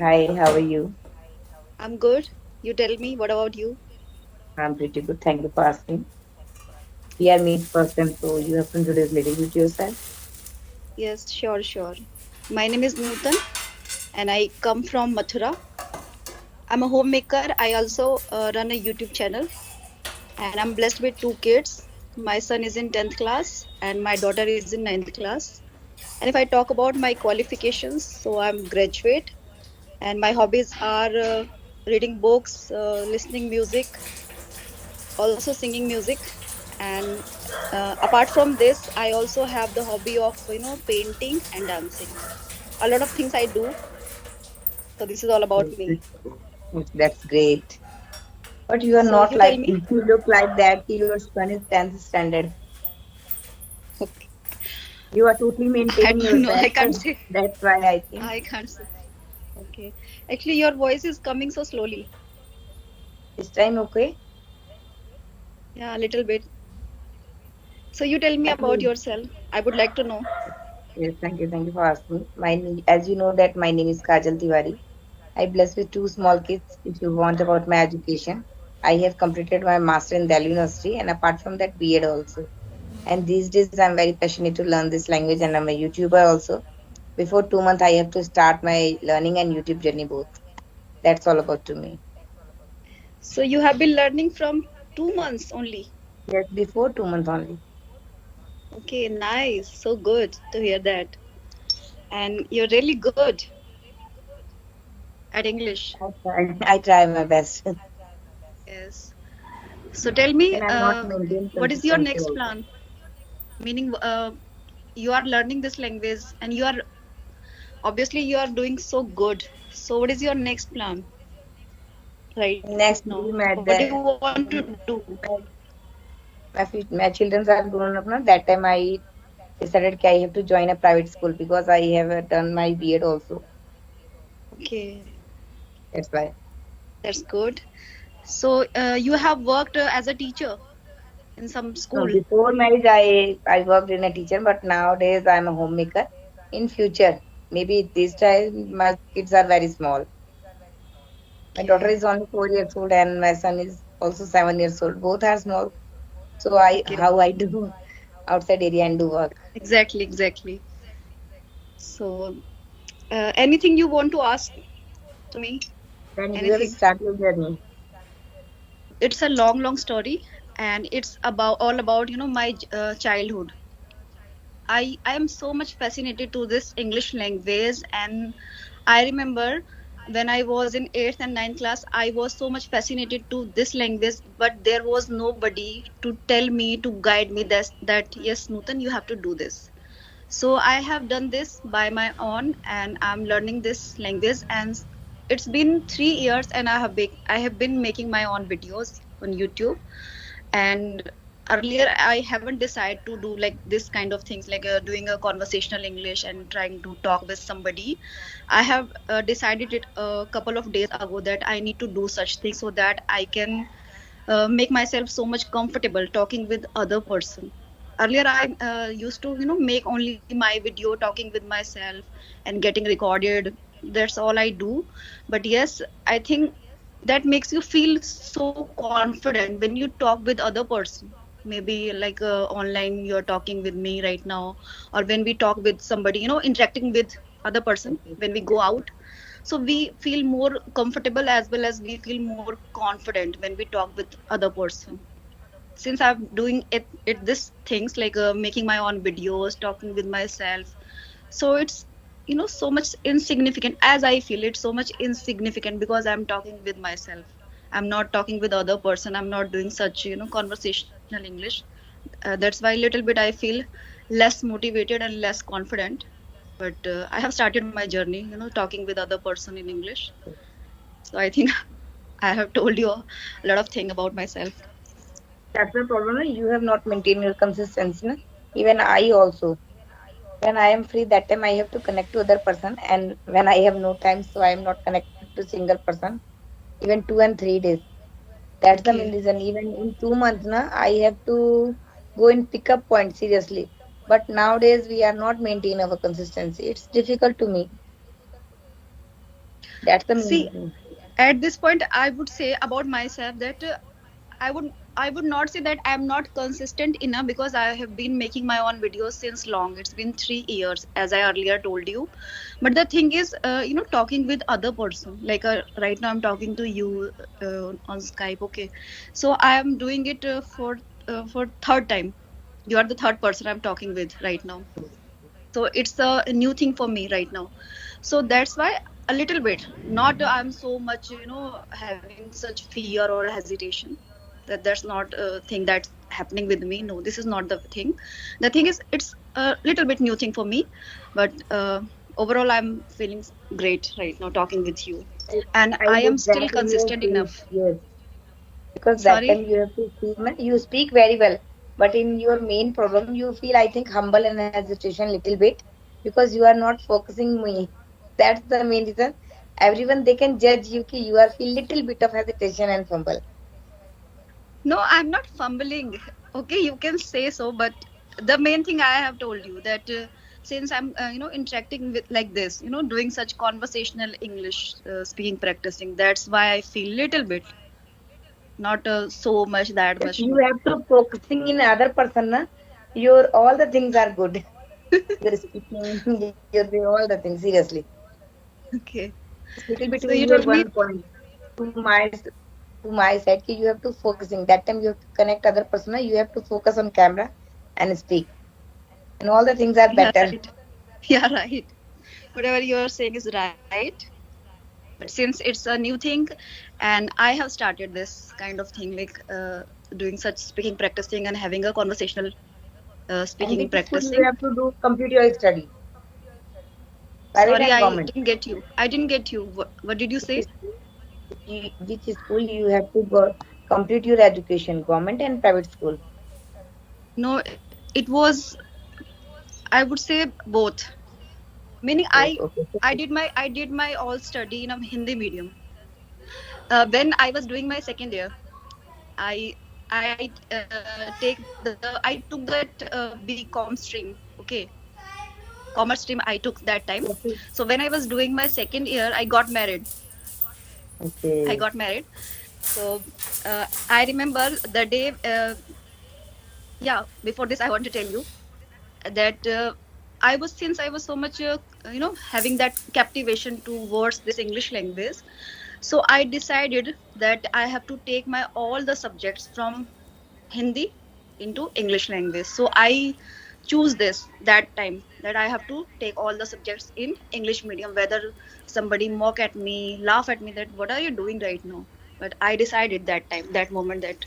Hi, how are you? I'm good. You tell me, what about you? I'm pretty good. Thank you for asking. We are meet first time, so you have to introduce a little bit yourself. Yes, sure, sure. My name is Nutan and I come from Mathura. I'm a homemaker. I also run a YouTube channel and I'm blessed with two kids. My son is in 10th class and my daughter is in ninth class. And if I talk about my qualifications, so I'm graduate and my hobbies are reading books, listening music, also singing music. And apart from this, I also have the hobby of painting and dancing. A lot of things I do. So this is all about me. That's great. But you are So not you tell like me. you look like that. Your son is 10th standard. Okay. You are totally I maintaining don't know. I yourself. can't say. That's why I think I can't say. Okay. Actually, your voice is coming so slowly. this time okay. Yeah, a little bit. So you tell me about Actually, yourself. I would like to know. yes, thank you for asking. As you know that my name is Kajal Tiwari. I blessed with two small kids. If you want about my education, I have completed my master in Delhi University, and apart from that, B.Ed also. And these days, I'm very passionate to learn this language, and I'm a YouTuber also. Before 2 months, I have to start my learning and YouTube journey both. That's all about to me. So you have been learning from 2 months only. Yes, before 2 months only. Okay, nice. So good to hear that. And you're really good at English. I try my best, Yes. So tell me, and I'm not maintaining what is your consistency next also. plan? Meaning, you are learning this language, and you are obviously you are doing so good. So, what is your next plan right now? Next, maybe What do you want to do? my children are grown up now. That time I decided that I have to join a private school because I have done my B.Ed also. Okay, That's why. that's good. So, you have worked as a teacher in some No, school. before marriage, I worked in a teacher, but nowadays I'm a homemaker. In future, maybe this time my kids are very small. My daughter Okay, is only 4 years old, and my son is also 7 years old. Both are small, so I okay, how I do outside area and do work. exactly, exactly. So, anything you want to ask to me? Then you have Anything? started your journey. It's a long, long story, and it's about all about my childhood. I am so much fascinated to this English language, and I remember when I was in 8th and ninth class, I was so much fascinated to this language, but there was nobody to tell me, to guide me that yes, Nutan, you have to do this. So I have done this by my own, and I'm learning this language, and it's been 3 years, and I have been making my own videos on YouTube. And earlier I haven't decided to do like this kind of things, like doing a conversational English and trying to talk with somebody. I have decided it a couple of days ago that I need to do such things so that I can make myself so much comfortable talking with other person. Earlier I used to make only my video talking with myself and getting recorded. That's all I do. But yes, I think that makes you feel so confident when you talk with other person. Maybe like online you're talking with me right now, or when we talk with somebody, interacting with other person when we go out. So we feel more comfortable as well as we feel more confident when we talk with other person. Since I'm doing it this things like making my own videos, talking with myself, so it's so much insignificant. As I feel it's so much insignificant because I'm talking with myself. I'm not talking with other person. I'm not doing such conversational English. That's why a little bit I feel less motivated and less confident. But I have started my journey talking with other person in English. So I think I have told you a lot of thing about myself. That's the problem. No? You have not maintained your consistency. No? Even I also. When I am free, that time I have to connect to other person, and when I have no time, so I am not connected to single person. Even 2 and 3 days. That's the main Okay. reason. Even in 2 months, na, I have to go and pick up points seriously. But nowadays we are not maintaining our consistency. It's difficult to me. That's the main See, thing. at this point, I would say about myself that I would not say that I'm not consistent enough, because I have been making my own videos since long. It's been 3 years, as I earlier told you. But the thing is, talking with other person. Like right now, I'm talking to you on Skype. Okay, so I am doing it for third time. You are the third person I'm talking with right now. So it's a new thing for me right now. So that's why a little bit, not I'm so much having such fear or hesitation. That's not a thing that's happening with me. No, this is not the thing. The thing is, it's a little bit new thing for me. But overall, I'm feeling great right now talking with you, I, and I I am hope still that in your consistent case, enough. yes, because that Sorry. time you have to speak, you speak very well, but in your main problem, you feel, I think, humble and hesitation little bit because you are not focusing me. That's the main reason. Everyone they can judge you ki you are feel little bit of hesitation and fumble. No, I'm not fumbling. Okay, you can say so, but the main thing I have told you that since I'm, interacting with like this, doing such conversational English speaking practicing, that's why I feel little bit, not so much that Yes, much. you No. have to focusing in other person, na? Your all the things are good. You're speaking, you're doing all the things seriously. Okay. Just little bit So you your told me, one point to my side ki you have to focusing. That time you have to connect other person. You have to focus on camera and speak, and all the things are yeah, better. right. Yeah, right. Whatever you are saying is right. But since it's a new thing, and I have started this kind of thing, like doing such speaking practicing and having a conversational And speaking which school you practicing. have to do complete your study, private Sorry, and I government. didn't get you. I didn't get you. What did you Which say? school, which school you have to go complete your education, government and private school. No, it was, I would say, both. Meaning, Both. Okay. I did my all study in a Hindi medium. When I was doing my second year, I I took that BCom stream. Okay, commerce stream I took that time. Okay. So when I was doing my second year, I got married. I Okay. got married. So I remember the day. Yeah, before this, I want to tell you that I was, since I was so much having that captivation towards this English language, so I decided that I have to take my all the subjects from Hindi into English language. So I choose this that time, that I have to take all the subjects in English medium, whether somebody mock at me, laugh at me, that what are you doing right now. But I decided that time, that moment, that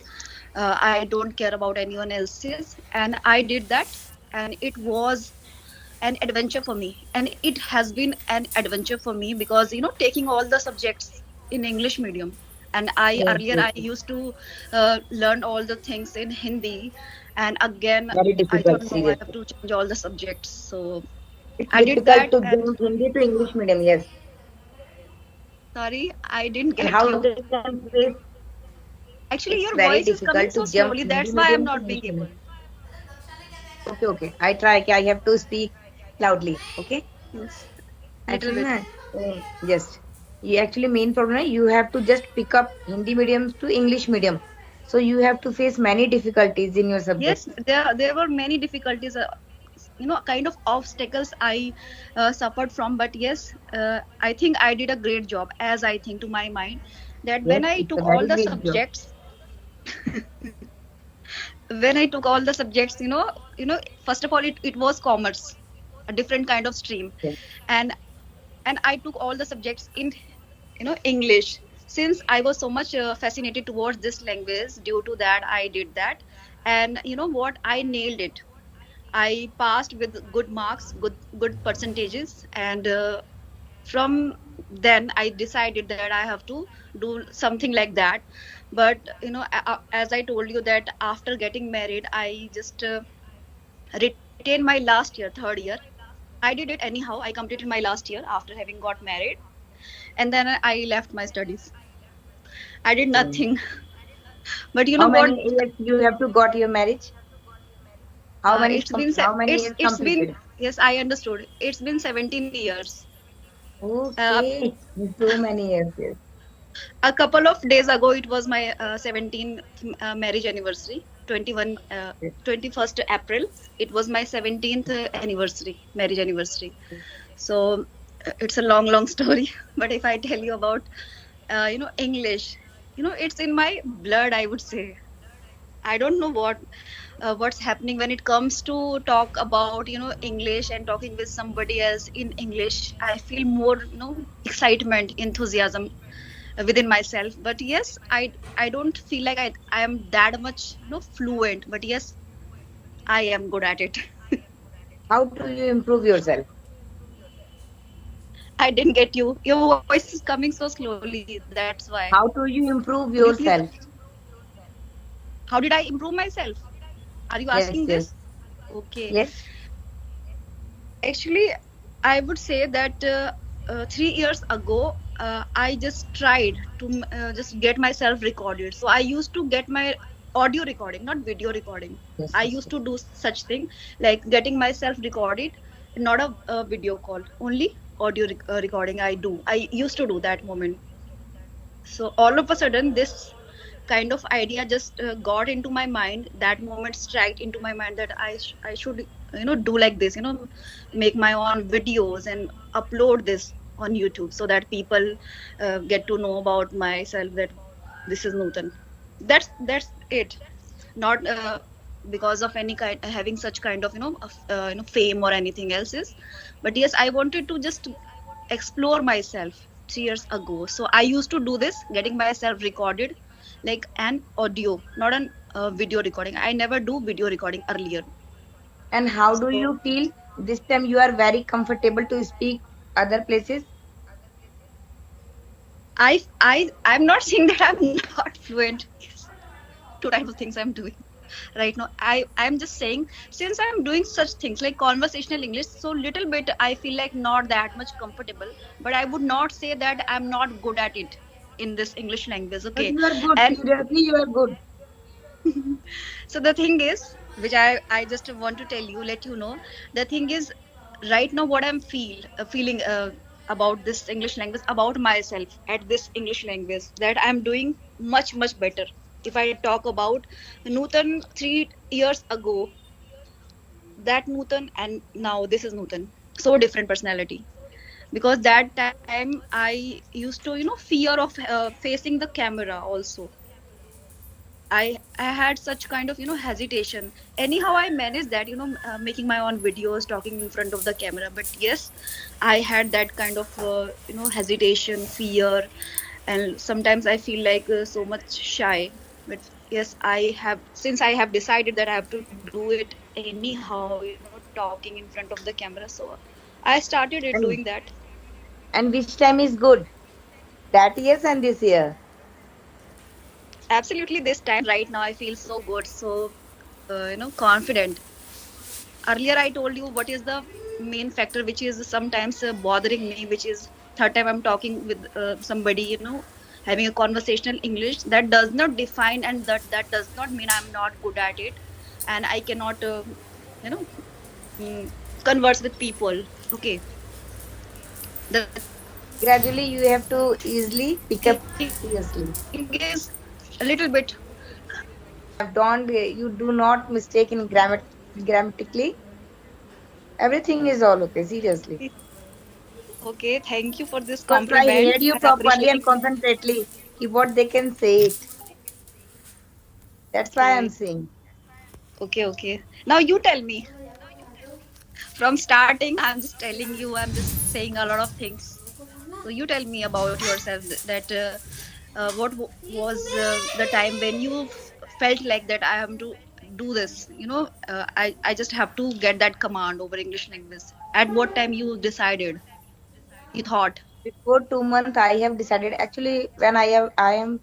I don't care about anyone else's, and I did that. And it was an adventure for me, and it has been an adventure for me, because taking all the subjects in English medium, and I Yes. earlier Yes. I used to learn all the things in Hindi, and again Very I thought, difficult. no, I have Seriously. to change all the subjects. So It's I did difficult that. to And jump Hindi to English medium. Yes. sorry, I didn't And get how you. they can face, Actually, it's your very voice is coming difficult to so jump slowly, Hindi that's why I'm medium to not English being medium. able. Okay, okay. I try. I have to speak loudly. Okay. Yes, little Actually, bit. just you actually main problem you have to just pick up Hindi medium to English medium. So you have to face many difficulties in your Yes, subjects. there were many difficulties, kind of obstacles I suffered from. But yes, I think I did a great job, as I think to my mind, that Yes, when I it's a took very all the great job. subjects, when I took all the subjects, first of all, it was commerce, a different kind of stream. Yes. And and I took all the subjects in English, since I was so much fascinated towards this language. Due to that, I did that. And you know what, I nailed it. I passed with good marks, good percentages, and from then I decided that I have to do something like that. But as I told you, that after getting married, I just retained my last year, third year. I did it anyhow. I completed my last year after having got married, and then I left my studies. I did Okay. nothing. But you know How what? many years you have to got your marriage? How many It's been how many years it's been completed? yes, I understood. It's been 17 years. Uh, Okay. So many years. Yes. a couple of days ago, it was my 17th marriage anniversary, Yes. 21st April. It was my 17th anniversary, marriage anniversary. So it's a long, long story. But if I tell you about, English, it's in my blood, I would say. I don't know what's happening when it comes to talk about English and talking with somebody else in English. I feel more excitement, enthusiasm within myself. But yes, I don't feel like I am that much fluent. But yes, I am good at it. How do you improve yourself? I didn't get you. Your voice is coming so slowly. That's why. How do Could you you please? improve yourself? How did I improve myself? Are you asking Yes, this? yes, Okay. yes. Actually, I would say that 3 years ago, I just tried to just get myself recorded. So I used to get my audio recording, not video recording. Yes, I yes, used yes. to do such thing like getting myself recorded, not a video call, only audio recording. I used to do that moment. So all of a sudden, this kind of idea just got into my mind. That moment struck into my mind that I should do like this, make my own videos and upload this on YouTube so that people get to know about myself, that this is Nutan. That's it. Not because of any kind having such kind of fame or anything else is. But yes, I wanted to just explore myself 3 years ago. So I used to do this, getting myself recorded like an audio, not an video recording. I never do video recording earlier. And how do So you feel this time you are very comfortable to speak other places? I'm not saying that I'm not fluent. Yes, two types of things I'm doing right now. I'm just saying, since I'm doing such things like conversational English, so little bit I feel like not that much comfortable. But I would not say that I'm not good at it in this English language. But Okay. you are good. And Seriously, you are good. so the thing is, which I just want to tell you, let you know, the thing is, right now what I'm feeling about this English language, about myself at this English language, that I'm doing much much better. If I talk about Nutan 3 years ago, that Nutan and now this is Nutan, so different personality. Because that time I used to fear of facing the camera also. I had such kind of hesitation. Anyhow, I managed that, making my own videos, talking in front of the camera. But yes, I had that kind of hesitation, fear, and sometimes I feel like so much shy. But yes, I have, since I have decided that I have to do it anyhow, talking in front of the camera. So I started it doing that. And which time is good? That years and this year. Absolutely, this time right now I feel so good, so confident. Earlier I told you what is the main factor which is sometimes bothering me, which is third time I'm talking with somebody, having a conversational English. That does not define, and that does not mean I'm not good at it and I cannot you know mm, converse with people. Okay. The thing is, Gradually, you have to easily pick up a seriously. little bit. Don't you do not mistake in grammatically. Everything is all okay. Seriously. Okay, thank you for this Because I hear compliment. you I properly appreciate and it. concentrately. What they can say it. That's why I'm Okay, saying. okay. Now you tell me. From starting, I'm just telling you, I'm just saying a lot of things. So you tell me about yourself, that what was the time when you felt like that I have to do this. I just have to get that command over English language. At what time you decided? You thought. Before 2 months, I have decided. Actually, I am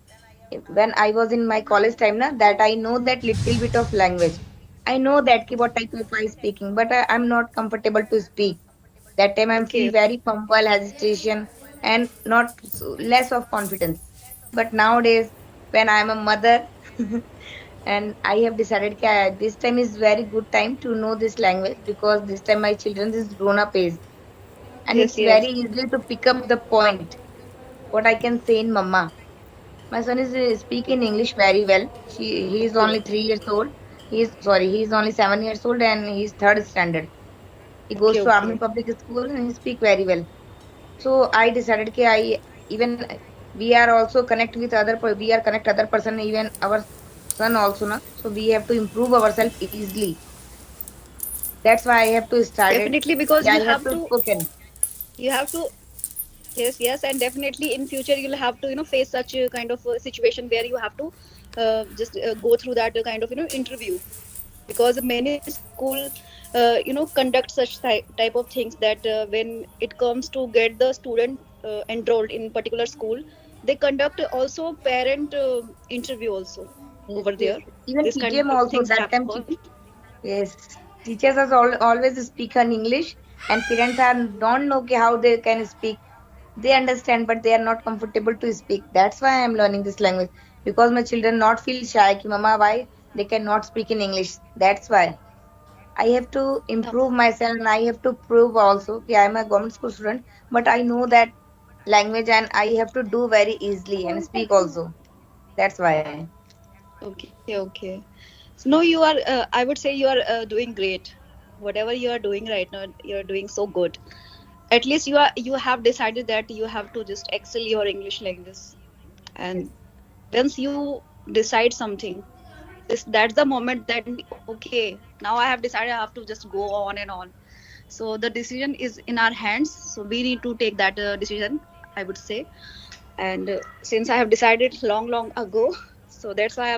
when I was in my college time, na, that I know that little bit of language. I know that ki what type of I speaking, but I'm not comfortable to speak. That time I feel Okay. very fumble, hesitation, and not less of confidence. But nowadays, when I am a mother, and I have decided that this time is very good time to know this language because this time my children is grown up age. and Yes, it's very yes. easy to pick up the point. What I can say in Mama. My son is speaking English very well. He is only Okay. 3 years old. He is only 7 years old and he's third standard. He goes Okay, to Army okay. Public School and he speak very well. So I decided that I even we are also connect with we are connect other person, even our son also na. So we have to improve ourselves easily. That's why I have to start it. Definitely, because Yeah, you I have have to to, spoken. you have to. Yes, yes, and definitely in future you'll have to, face such a kind of a situation where you have to just go through that kind of, interview, because many school conduct such type of things, that when it comes to get the student enrolled in particular school, they conduct also parent interview also Yes, over yes. there. Even This kind TTM of also things that time. happen. Yes, teachers us always speak in English, and parents are don't know कि how they can speak. They understand, but they are not comfortable to speak. That's why I am learning this language because my children not feel shy. कि Mama, why they cannot speak in English? That's why I have to improve myself, and I have to prove also कि I am a government school student, but I know that language, and I have to do very easily and speak also. That's why. Okay, okay. So no, you are. I would say you are doing great. Whatever you are doing right now, you are doing so good. At least you have decided that you have to just excel your English language. And once you decide something, that's the moment that, okay, now I have decided I have to just go on and on. So the decision is in our hands, so we need to take that decision, I would say. And since I have decided long ago, so that's why